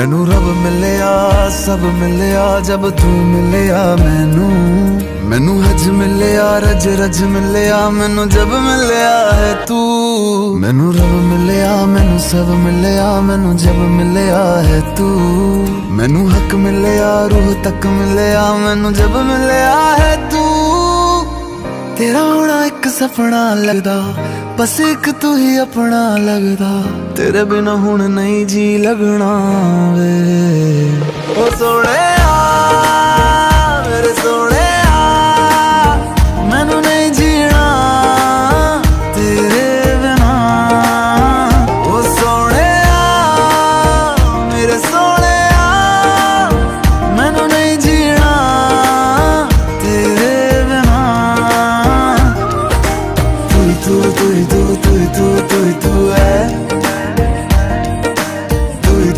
मैनू रब मिलिया सब मिलिया जब तू मिलिया मैनू हज मिलिया रज रज मिलिया मैनू जब मिलिया है तू। मैनू रब मिलिया मैनू सब मिलिया मैनू जब मिलिया है तू। मैनू हक मिलिया रूह तक मिलिया मैनू जब मिलिया है तू। तेरा होना एक सपना लगदा बस एक तू ही अपना लगदा। तेरे बिना हुण नहीं जी लगना वे ओ सोने मेरे सोने मैनू नहीं जीना तेरे बिना। ओ सोने मेरे सोने मैनू नहीं जीना तेरे बिना। तू तू तू तू तू तू तू है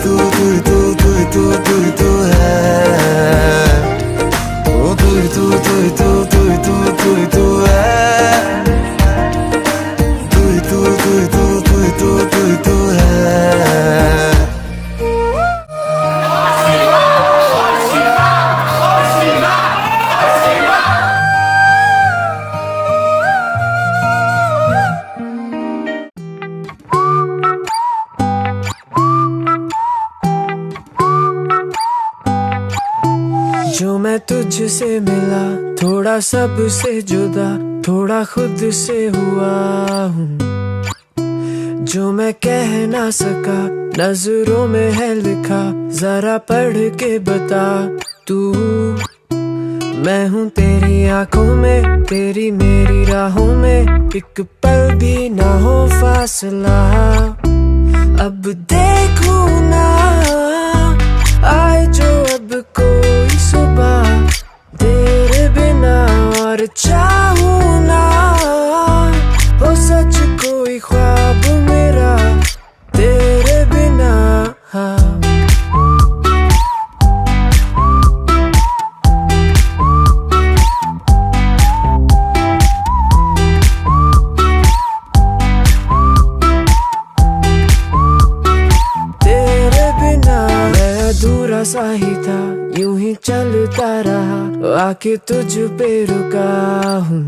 तू है ओ तू है तू है। जो मैं तुझसे मिला थोड़ा सबसे जुदा थोड़ा खुद से हुआ हूँ। जो मैं कह ना सका नजरों में है लिखा जरा पढ़ के बता तू। मैं हूँ तेरी आंखों में तेरी मेरी राहों में एक पल भी ना हो फासला। अब देखूं ना आए जो अब कोई सुबह तेरे बिना और चाहूं ना हो सच कोई ख्वाब मेरा तेरे बिना। अधूरा सा ही था यूं ही चलता रहा आके तुझ पे रुका हूँ।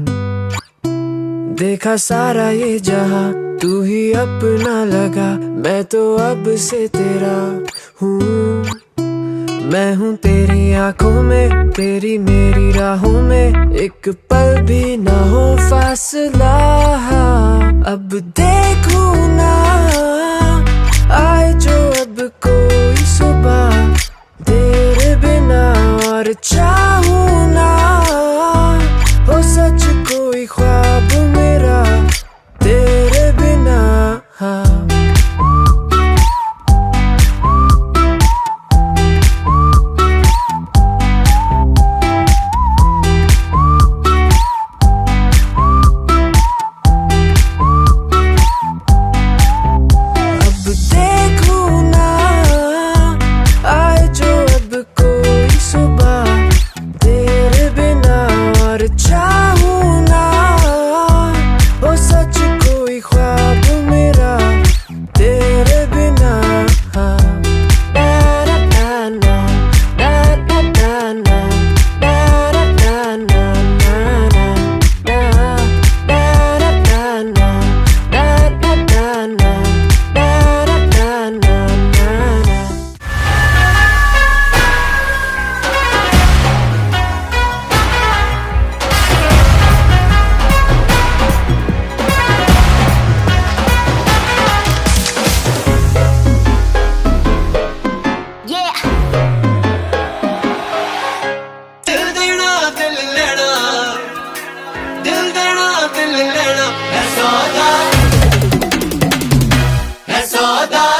देखा सारा ये जहां तू ही अपना लगा मैं तो अब से तेरा हूँ। मैं हूँ तेरी आंखों में तेरी मेरी राहों में एक पल भी ना हो फासला। अब देखूं ना आए जो अब कोई सुबह तेरे बिना और चाहूं ना हो सच कोई ख्वाब मेरा तेरे बिना। है सौदा